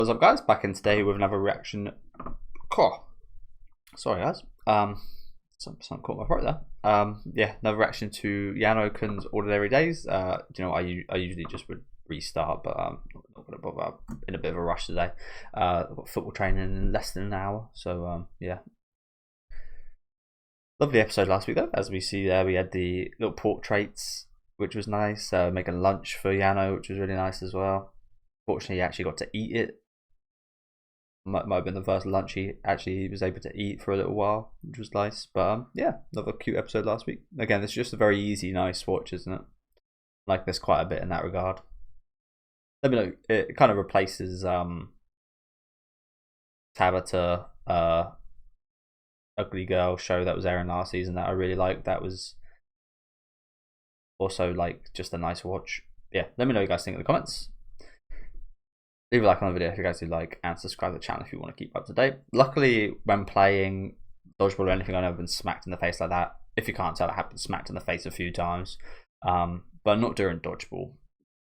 What's up, guys? Back in today with another reaction. Sorry, guys. Something caught my throat there. Yeah, another reaction to Yano-kun's Ordinary Days. You know, I usually just would restart, but not gonna bother. I'm in a bit of a rush today. I've got football training in less than an hour, so yeah. Lovely episode last week though. As we see there, we had the little portraits, which was nice. Making lunch for Yano, which was really nice as well. Fortunately, he actually got to eat it. Might have been the first lunch he actually was able to eat for a little while, which was nice. But yeah, another cute episode last week. Again, it's just a very easy, nice watch, isn't it? Like there's quite a bit in that regard. Let me know. It kind of replaces Tabata, Ugly Girl show that was airing last season that I really liked. That was also like just a nice watch. Yeah, let me know what you guys think in the comments. Leave a like on the video if you guys do like, and subscribe to the channel if you want to keep up to date. Luckily, when playing dodgeball or anything, I've never been smacked in the face like that. If you can't tell, I have been smacked in the face a few times, but not during dodgeball.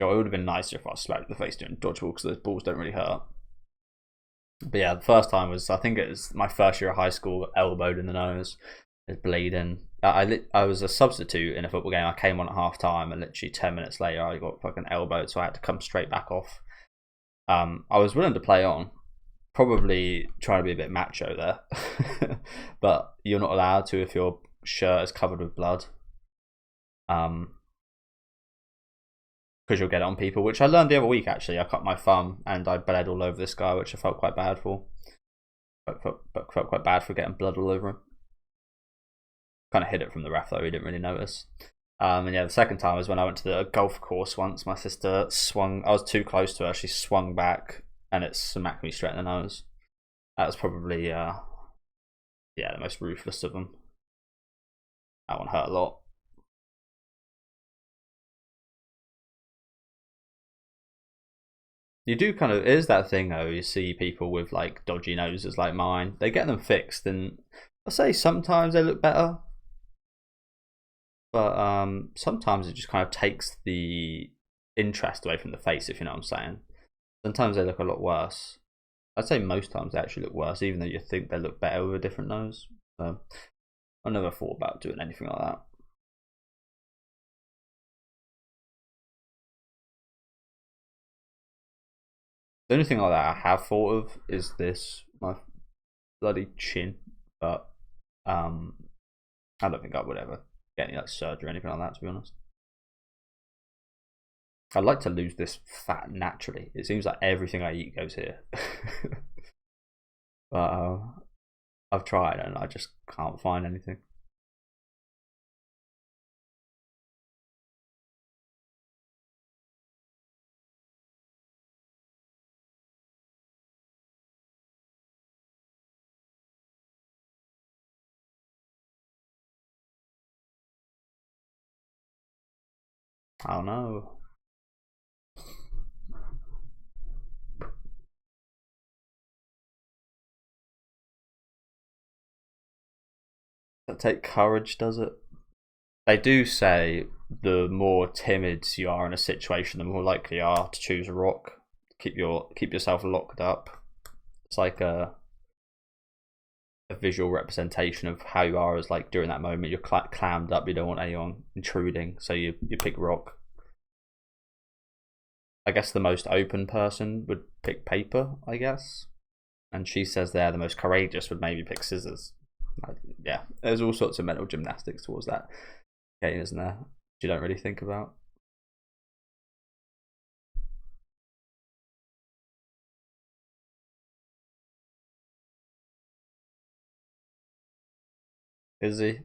It would have been nicer if I was smacked in the face during dodgeball because those balls don't really hurt. But yeah, the first time was, I think it was my first year of high school, elbowed in the nose, it's bleeding. I was a substitute in a football game. I came on at half time, and literally 10 minutes later, I got fucking elbowed, so I had to come straight back off. I was willing to play on, probably trying to be a bit macho there, but you're not allowed to if your shirt is covered with blood, because you'll get it on people, which I learned the other week actually. I cut my thumb and I bled all over this guy, which I felt quite bad for. But felt quite bad for getting blood all over him. Kind of hid it from the ref though, he didn't really notice. And yeah, the second time was when I went to the golf course once. My sister swung, I was too close to her, she swung back and it smacked me straight in the nose. That was probably, yeah, the most ruthless of them. That one hurt a lot. You do kind of, it is that thing though, you see people with like dodgy noses like mine, they get them fixed and I'll say sometimes they look better. But sometimes it just kind of takes the interest away from the face, if you know what I'm saying. Sometimes they look a lot worse. I'd say most times they actually look worse, even though you think they look better with a different nose. So I never thought about doing anything like that. The only thing like that I have thought of is this, my bloody chin. But I don't think I would ever get any like surgery or anything like that, to be honest. I'd like to lose this fat naturally. It seems like everything I eat goes here. But I've tried and I just can't find anything. I don't know. That take courage, does it? They do say the more timid you are in a situation, the more likely you are to choose a rock. Keep yourself locked up. It's like a visual representation of how you are as like during that moment. You're clammed up. You don't want anyone intruding, so you pick rock. I guess the most open person would pick paper, I guess. And she says there the most courageous would maybe pick scissors. Yeah, there's all sorts of mental gymnastics towards that game, isn't there? You don't really think about. Is he?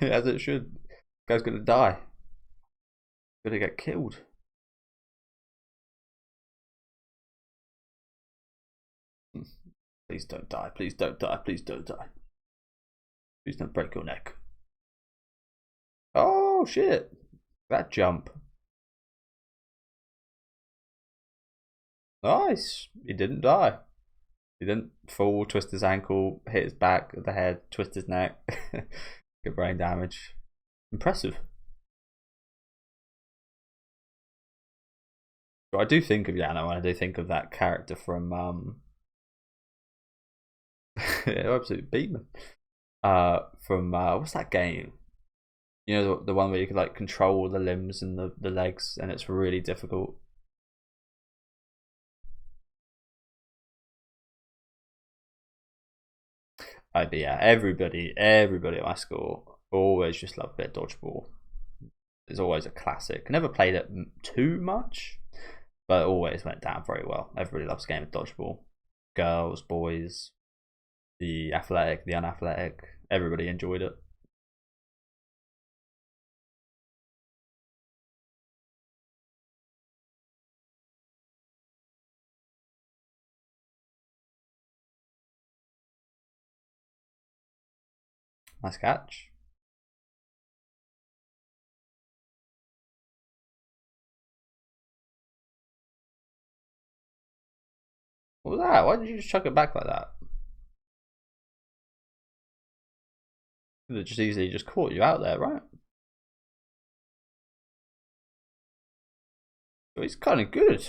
As it should. Guy's gonna die. Gonna get killed. Please don't die. Please don't die. Please don't die. Please don't break your neck. Oh shit! That jump. Nice. He didn't die. He didn't fall, twist his ankle, hit his back of the head, twist his neck, get brain damage. Impressive. But I do think of Yano, and I do think of that character from absolutely beat me. From what's that game? You know, the one where you can like control the limbs and the legs, and it's really difficult. But yeah, everybody at my school always just loved a bit of dodgeball. It's always a classic. Never played it too much, but it always went down very well. Everybody loves a game of dodgeball. Girls, boys, the athletic, the unathletic. Everybody enjoyed it. Nice catch. What was that? Why did you just chuck it back like that? Could have just easily just caught you out there, right? But he's kind of good.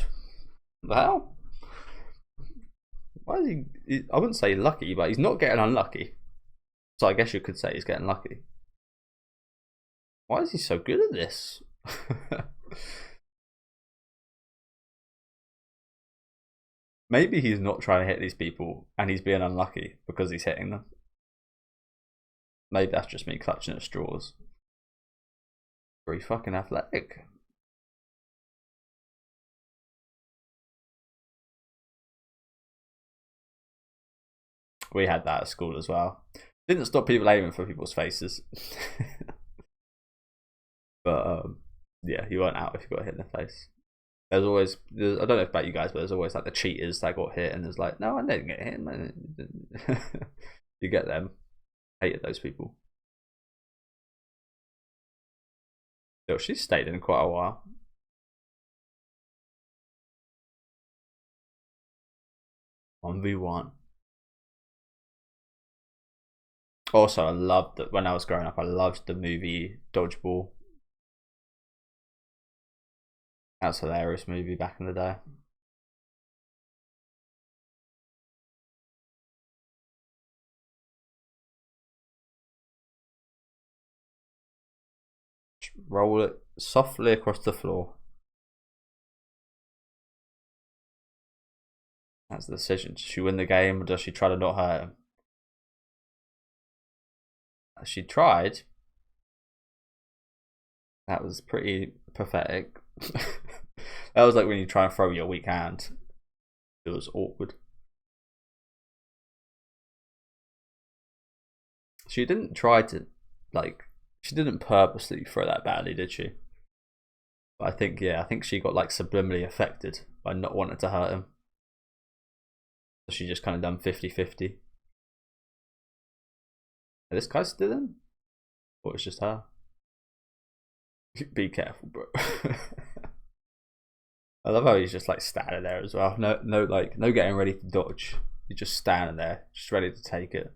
What the hell? Why is he? I wouldn't say lucky, but he's not getting unlucky. So I guess you could say he's getting lucky. Why is he so good at this? Maybe he's not trying to hit these people and he's being unlucky because he's hitting them. Maybe that's just me clutching at straws. Very fucking athletic. We had that at school as well. Didn't stop people aiming for people's faces. But yeah, you weren't out if you got hit in the face. There's always, I don't know about you guys, but there's always like the cheaters that got hit and there's like, no, I didn't get hit. You get them. Hated those people. Still, she's stayed in quite a while. On V1. Also, I loved that when I was growing up. I loved the movie Dodgeball. That was a hilarious movie back in the day. Roll it softly across the floor. That's the decision. Does she win the game or does she try to not hurt him? She tried. That was pretty pathetic. That was like when you try and throw your weak hand. It was awkward. She didn't try to, like, she didn't purposely throw that badly, did she? But I think, yeah, I think she got like subliminally affected by not wanting to hurt him. So she just kind of done 50-50. This guy's still in? Or it's just her? Be careful, bro. I love how he's just like standing there as well. No, no getting ready to dodge. He's just standing there, just ready to take it.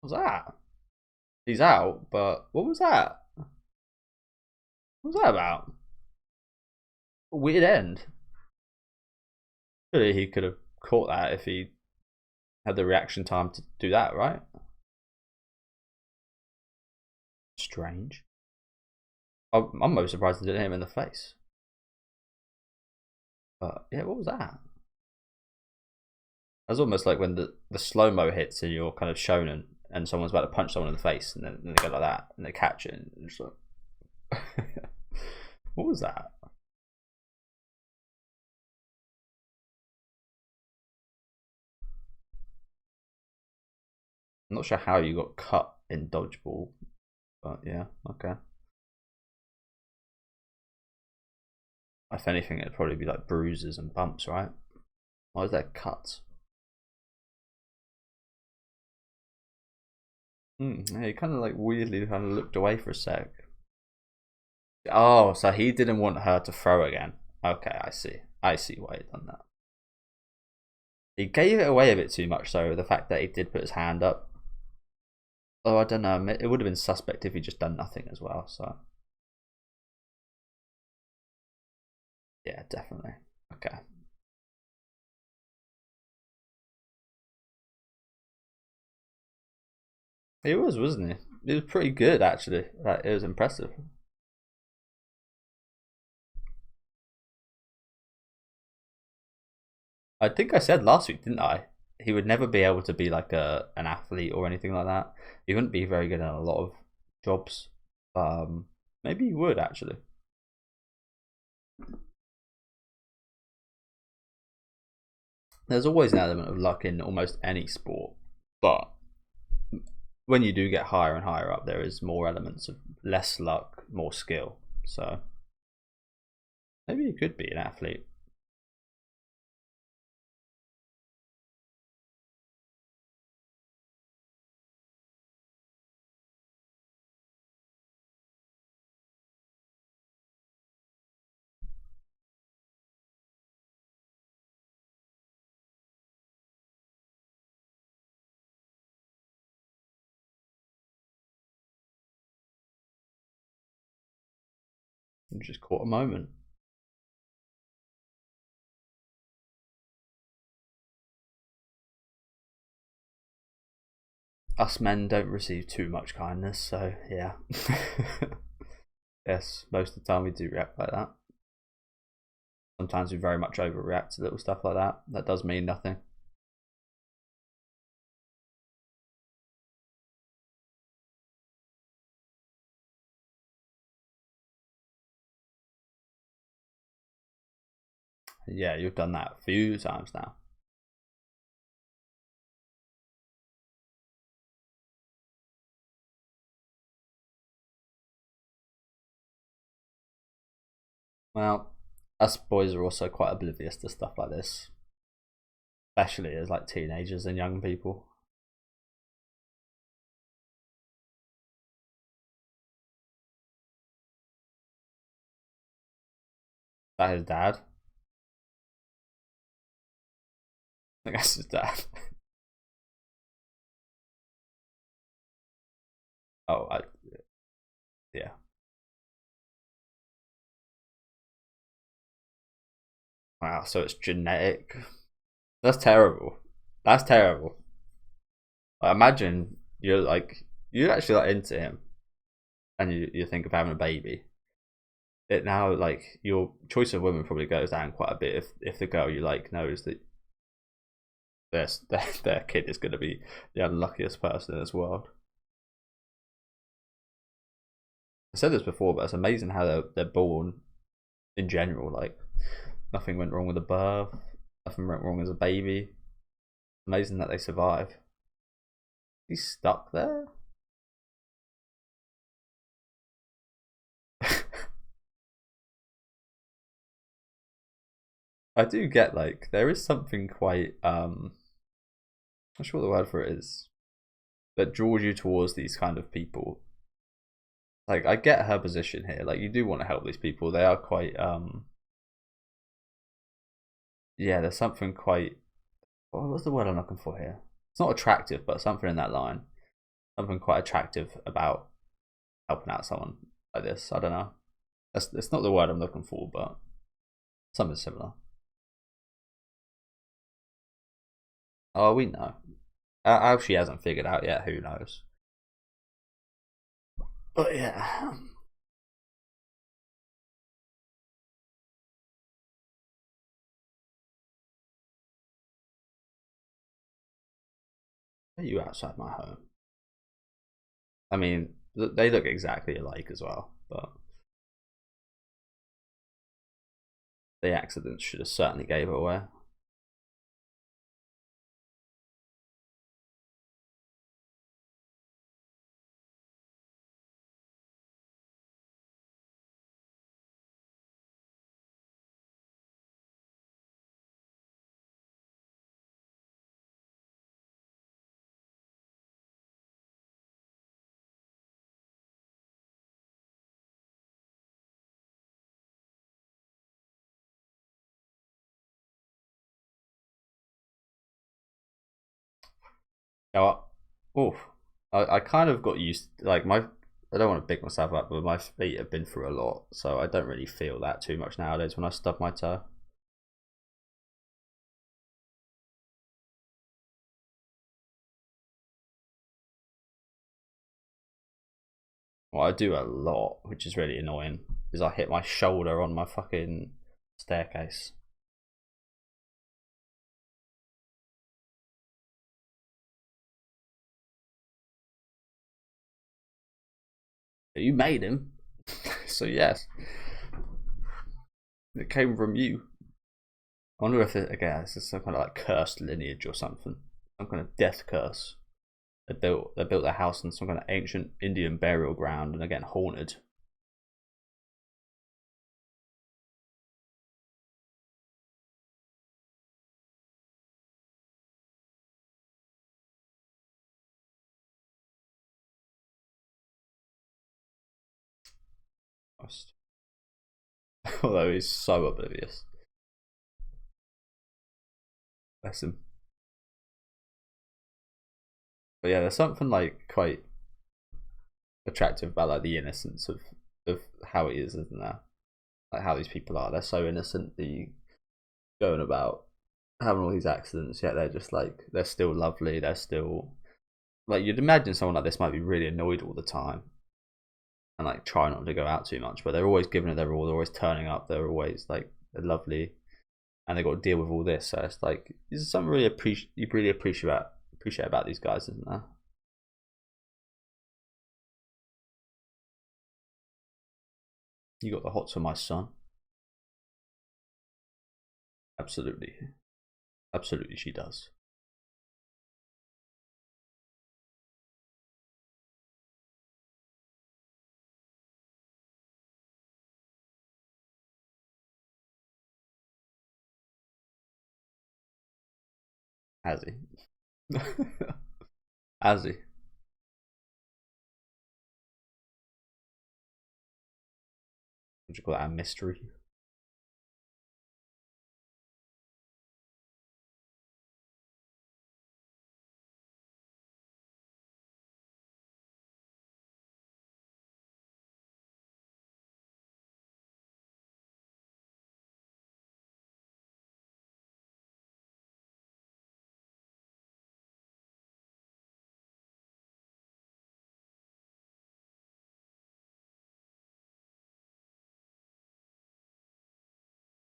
What was that? He's out, but what was that? What was that about? A weird end. Surely he could have caught that if he had the reaction time to do that, right? Strange. I'm most surprised it didn't hit him in the face. But yeah, what was that? That's almost like when the slow-mo hits and you're kind of shonen and someone's about to punch someone in the face and then they go like that and they catch it and it's like what was that? I'm not sure how you got cut in dodgeball, but yeah, okay. If anything, it'd probably be like bruises and bumps, right? Why is there cuts? Yeah, he kind of like weirdly kind of looked away for a sec. Oh, so he didn't want her to throw again. Okay, I see. I see why he done that. He gave it away a bit too much, though, the fact that he did put his hand up. Oh, I don't know. It would have been suspect if he just done nothing as well. So yeah, definitely. Okay. He was, wasn't he? He was pretty good actually. Like it was impressive. I think I said last week, didn't I? He would never be able to be like an athlete or anything like that. He wouldn't be very good at a lot of jobs. Maybe he would actually. There's always an element of luck in almost any sport, but when you do get higher and higher up, there is more elements of less luck, more skill. So maybe he could be an athlete. Just caught a moment. Us men don't receive too much kindness, so yeah. Yes, most of the time we do react like that. Sometimes we very much overreact to little stuff like that. That does mean nothing. Yeah, you've done that a few times now. Well, us boys are also quite oblivious to stuff like this, especially as like teenagers and young people. That his dad. I guess his dad. Oh, yeah. Wow, so it's genetic. That's terrible. That's terrible. I imagine you're actually like into him, and you think of having a baby. It now like your choice of women probably goes down quite a bit if the girl you like knows that their kid is going to be the unluckiest person in this world. I said this before, but it's amazing how they're born in general. Like nothing went wrong with the birth, nothing went wrong as a baby. Amazing that they survive. He's stuck there. I do get like there is something quite not sure what the word for it is that draws you towards these kind of people. Like I get her position here. Like you do want to help these people. They are quite yeah, there's something quite what's the word I'm looking for here? It's not attractive, but something in that line. Something quite attractive about helping out someone like this. I don't know. It's not the word I'm looking for, but something similar. Oh, we know. How she hasn't figured out yet, who knows? But yeah, are you outside my home? I mean, they look exactly alike as well, but the accident should have certainly gave it away. You know what? Oof. I kind of got used to, like my. I don't want to big myself up, but my feet have been through a lot, so I don't really feel that too much nowadays when I stub my toe. What I do a lot, which is really annoying, is I hit my shoulder on my fucking staircase. You made him, so yes, it came from you. I wonder if it, again, this is some kind of like cursed lineage or something, some kind of death curse. They built their house in some kind of ancient Indian burial ground and they're getting haunted. Although he's so oblivious. Bless him. But yeah, there's something like quite attractive about like the innocence of how it is, isn't there? Like how these people are. They're so innocent. The going about having all these accidents, yet they're just like they're still lovely. They're still like you'd imagine someone like this might be really annoyed all the time and like try not to go out too much, but they're always giving it their all. They're always turning up. They're always like they're lovely, and they got to deal with all this. So it's like this is something you really appreciate about these guys, isn't there? You got the hots for my son. Absolutely, absolutely, she does. Has he? Has he? What do you call that? A mystery?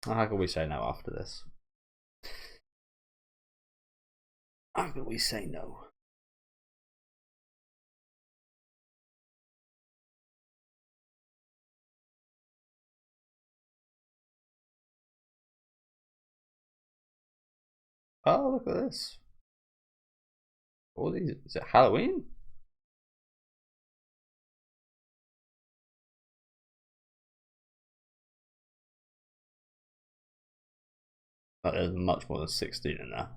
How can we say no after this? How can we say no? Oh, look at this. All these. Is it Halloween? Oh, there's much more than 16 in there.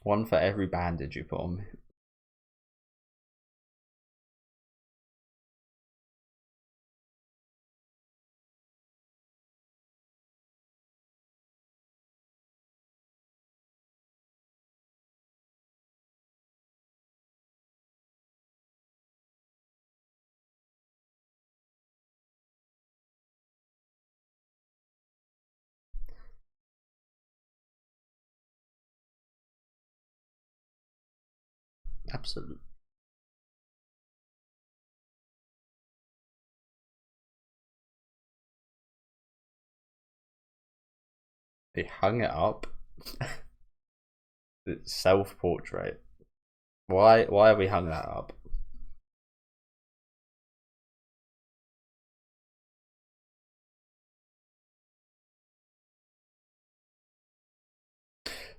One for every bandage you put on me. Absolutely. They hung it up. It's self-portrait. Why have we hung that up?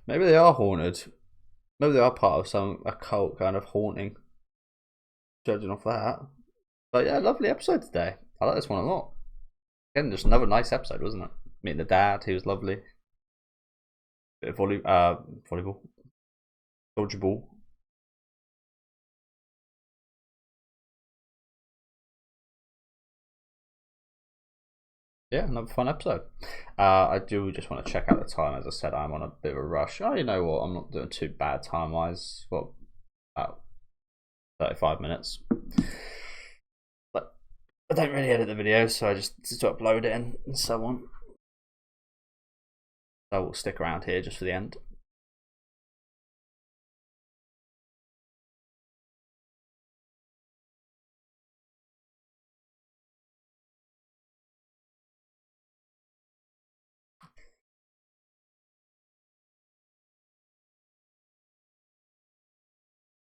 Maybe they are haunted. Maybe they are part of some occult kind of haunting. Judging off that. But yeah, lovely episode today. I like this one a lot. Again, just another nice episode, wasn't it? Meeting the dad, he was lovely. Bit of volleyball. Dodgeball. yeah, another fun episode. I do just want to check out the time. As I said, I'm on a bit of a rush. Oh, you know what? I'm not doing too bad time wise. Well, about 35 minutes. But I don't really edit the videos, so I just upload it and so on. So we'll stick around here just for the end.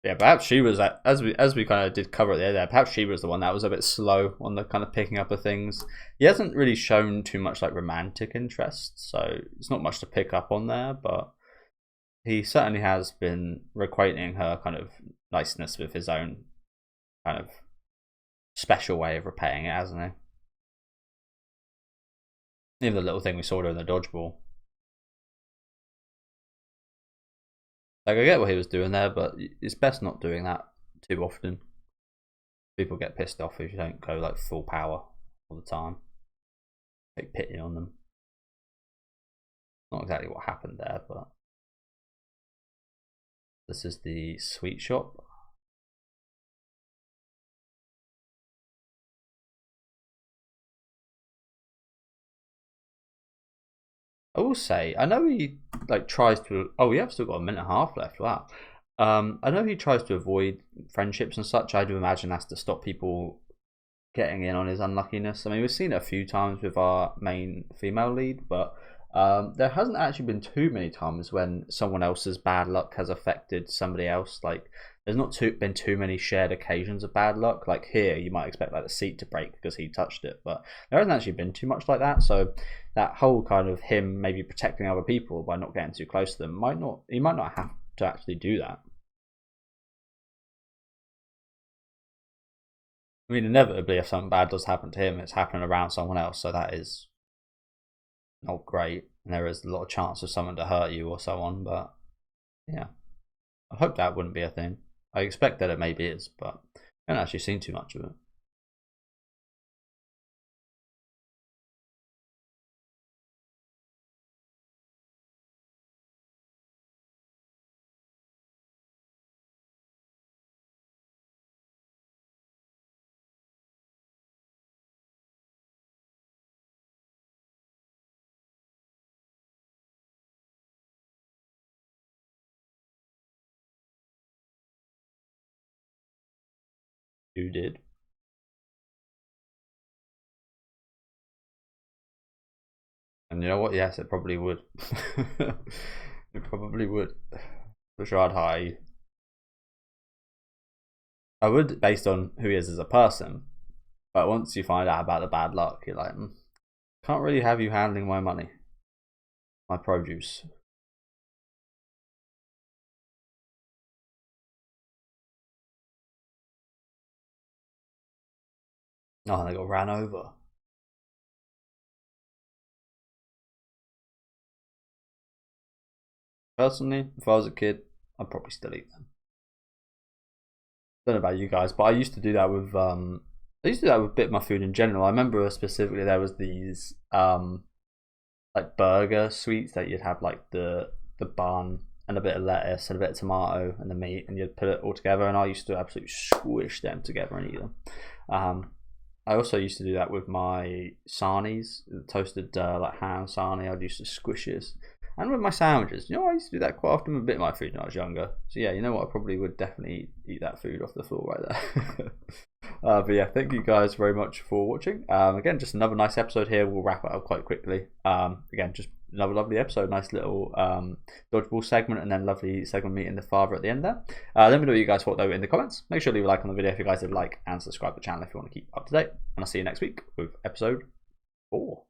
Yeah, perhaps she was as we kind of did cover it there. Perhaps she was the one that was a bit slow on the kind of picking up of things. He hasn't really shown too much like romantic interest, so it's not much to pick up on there. But he certainly has been requiting her kind of niceness with his own kind of special way of repaying it, hasn't he? Even the little thing we saw during the dodgeball. Like, I get what he was doing there, but it's best not doing that too often. People get pissed off if you don't go like full power all the time. Take pity on them. Not exactly what happened there, but this is the sweet shop. I will say, I know he like tries to. Oh, we have still got a minute and a half left. Wow. I know he tries to avoid friendships and such. I do imagine that's to stop people getting in on his unluckiness. I mean, we've seen it a few times with our main female lead, but there hasn't actually been too many times when someone else's bad luck has affected somebody else. Like, there's not been too many shared occasions of bad luck. Like here, you might expect like the seat to break because he touched it, but there hasn't actually been too much like that. So that whole kind of him maybe protecting other people by not getting too close to them he might not have to actually do that. I mean, inevitably, if something bad does happen to him, it's happening around someone else, so that is not great. And there is a lot of chance of someone to hurt you or so on, but yeah, I hope that wouldn't be a thing. I expect that it maybe is, but I haven't actually seen too much of it. Who did? And you know what? Yes, it probably would. It probably would. For sure, I'd hire you. I would, based on who he is as a person. But once you find out about the bad luck, you're like, can't really have you handling my money, my produce. Oh, they got ran over. Personally, if I was a kid, I'd probably still eat them. Don't know about you guys, but I used to do that with I used to do that with a bit of my food in general. I remember specifically there was these like burger sweets that you'd have like the bun and a bit of lettuce and a bit of tomato and the meat, and you'd put it all together. And I used to absolutely squish them together and eat them. I also used to do that with my sarnies, the toasted like ham sarnie. I'd used to squish this, and with my sandwiches. You know, I used to do that quite often with a bit of my food when I was younger. So yeah, you know what? I probably would definitely eat that food off the floor right there. But yeah, thank you guys very much for watching. Again, just another nice episode here. We'll wrap it up quite quickly. Again, just another lovely episode. Nice little dodgeball segment, and then lovely segment meeting the father at the end there. Let me know what you guys thought though in the comments. Make sure to leave a like on the video if you guys did like, and subscribe to the channel if you want to keep up to date. And I'll see you next week with episode 4.